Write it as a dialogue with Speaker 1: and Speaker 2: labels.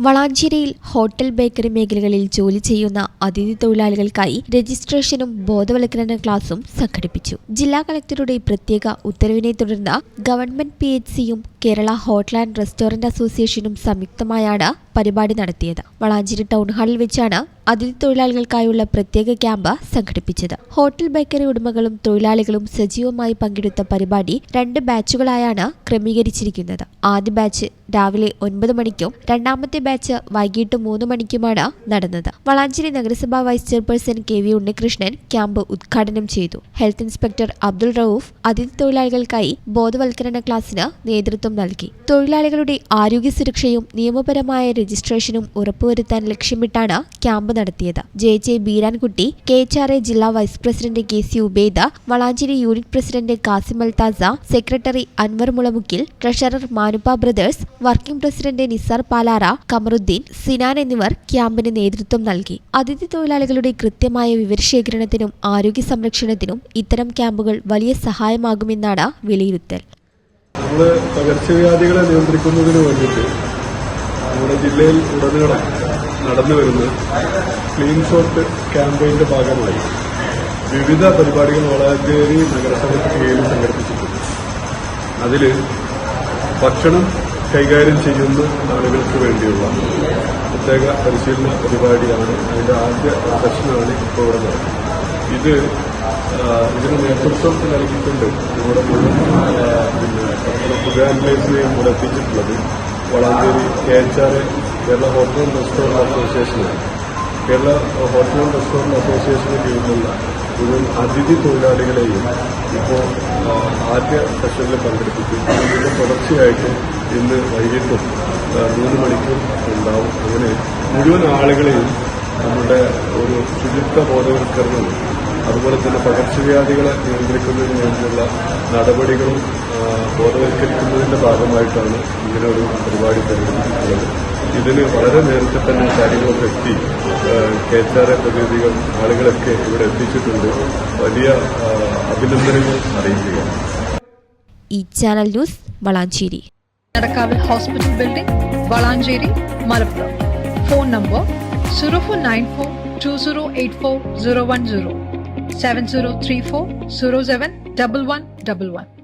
Speaker 1: വളാഞ്ചേരിയിൽ hotel bakery മേഖലകളിൽ ജോലി ചെയ്യുന്ന അതിഥി തൊഴിലാളികൾക്കായി രജിസ്ട്രേഷനും ബോധവൽക്കരണ ക്ലാസും സംഘടിപ്പിച്ചു. ജില്ലാ കളക്ടറുടെ പ്രത്യേക ഉത്തരവിനെ തുടർന്ന് ഗവൺമെന്റ് PHCയും കേരള ഹോട്ടൽ ആൻഡ് റെസ്റ്റോറന്റ് അസോസിയേഷനും സംയുക്തമായാണ് പരിപാടി നടത്തിയത്. വളാഞ്ചേരി ടൗൺ ഹാളിൽ വെച്ചാണ് അതിഥി തൊഴിലാളികൾക്കായുള്ള പ്രത്യേക ക്യാമ്പ് സംഘടിപ്പിച്ചത്. ഹോട്ടൽ ബേക്കറി ഉടമകളും തൊഴിലാളികളും സജീവമായി പങ്കെടുത്ത പരിപാടി 2 ബാച്ചുകളായാണ് ക്രമീകരിച്ചിരിക്കുന്നത്. ആദ്യ ബാച്ച് രാവിലെ 9 മണിക്കും രണ്ടാമത്തെ ബാച്ച് വൈകിട്ട് 3 മണിക്കുമാണ് നടന്നത്. വളാഞ്ചേരി നഗരസഭാ vice chairperson KV Unnikrishnan camp ഉദ്ഘാടനം ചെയ്തു. ഹെൽത്ത് ഇൻസ്പെക്ടർ അബ്ദുൾ റൌഫ് അതിഥി തൊഴിലാളികൾക്കായി ബോധവൽക്കരണ ക്ലാസിന് നേതൃത്വം നൽകി. തൊഴിലാളികളുടെ ആരോഗ്യ സുരക്ഷയും നിയമപരമായ രജിസ്ട്രേഷനും ഉറപ്പുവരുത്താൻ ലക്ഷ്യമിട്ടാണ് ക്യാമ്പ് നടത്തിയത്. JJ ബീരാൻകുട്ടി, KHRA ജില്ലാ vice president KC Ubaida, Valanchery unit president Kasim Althasa, secretary Anwar Mulamukkil, treasurer Manuppa brothers, working president Nisar Palara, Kamaruddin, Sinan എന്നിവർ ക്യാമ്പിന് നേതൃത്വം നൽകി. അതിഥി തൊഴിലാളികളുടെ കൃത്യമായ വിവരശേഖരണത്തിനും ആരോഗ്യ സംരക്ഷണത്തിനും ഇത്തരം ക്യാമ്പുകൾ വലിയ സഹായമാകുമെന്നാണ് വിലയിരുത്തൽ.
Speaker 2: നമ്മൾ പകർച്ചവ്യാധികളെ നിയന്ത്രിക്കുന്നതിന് വേണ്ടിയിട്ട് നമ്മുടെ ജില്ലയിൽ ഉടനീളം നടന്നു വരുന്ന ക്ലീൻ ഷോട്ട് ക്യാമ്പയിന്റെ ഭാഗമായി വിവിധ പരിപാടികൾ വളാഞ്ചേരി നഗരസഭയ്ക്ക് കീഴിൽ സംഘടിപ്പിച്ചിട്ടുണ്ട്. അതിൽ ഭക്ഷണം കൈകാര്യം ചെയ്യുന്ന ആളുകൾക്ക് വേണ്ടിയുള്ള പ്രത്യേക പരിശീലന പരിപാടിയാണ്. അതിന്റെ ആദ്യ സെഷനാണ് ഇപ്പോൾ ഇവിടെ നടക്കുന്നത്. ഇതിന് നേതൃത്വം നൽകിക്കൊണ്ട് നമ്മുടെ ഫുഡ് ആൻഡ് പ്ലേസിനെയും ഇവിടെ എത്തിച്ചിട്ടുള്ളത് Valanchery KHRA Kerala hotel and restaurant അസോസിയേഷനാണ്. കേരള ഹോട്ടൽ ആൻഡ് റെസ്റ്റോറന്റ് അസോസിയേഷന് കീഴിലുള്ള മുഴുവൻ അതിഥി തൊഴിലാളികളെയും ഇപ്പോൾ ആദ്യ സെഷനിൽ പങ്കെടുപ്പിക്കും. ഇതിന്റെ തുടർച്ചയായിട്ട് ഇന്ന് വൈകിട്ടും 3 മണിക്കും ഉണ്ടാവും. അങ്ങനെ മുഴുവൻ ആളുകളെയും നമ്മുടെ ഒരു ശുചിത്വ ബോധവൽക്കരണവും അതുപോലെ തന്നെ പകർച്ചവ്യാധികളെ നിയന്ത്രിക്കുന്നതിന് വേണ്ടിയുള്ള നടപടികളും ബോധവൽക്കരിക്കുന്നതിന്റെ ഭാഗമായിട്ടാണ് ഇങ്ങനെ ഒരു പരിപാടി സംഘടിപ്പിച്ചിട്ടുള്ളത്. ഇതിന് വളരെ നേരത്തെ തന്നെ കാര്യങ്ങളൊക്കെ എത്തി KHRA പ്രതിനിധികൾ ആളുകളൊക്കെ ഇവിടെ എത്തിച്ചിട്ടുണ്ട്. വലിയ അഭിനന്ദനങ്ങൾ അറിയിക്കുകയാണ്.
Speaker 1: ഈ ചാനൽ ന്യൂസ് വളാഞ്ചേരി.
Speaker 3: നടക്കാവിൽ hospital building, Valanchery, Malappuram. Phone number 0494 2084 010 7034 07 1111.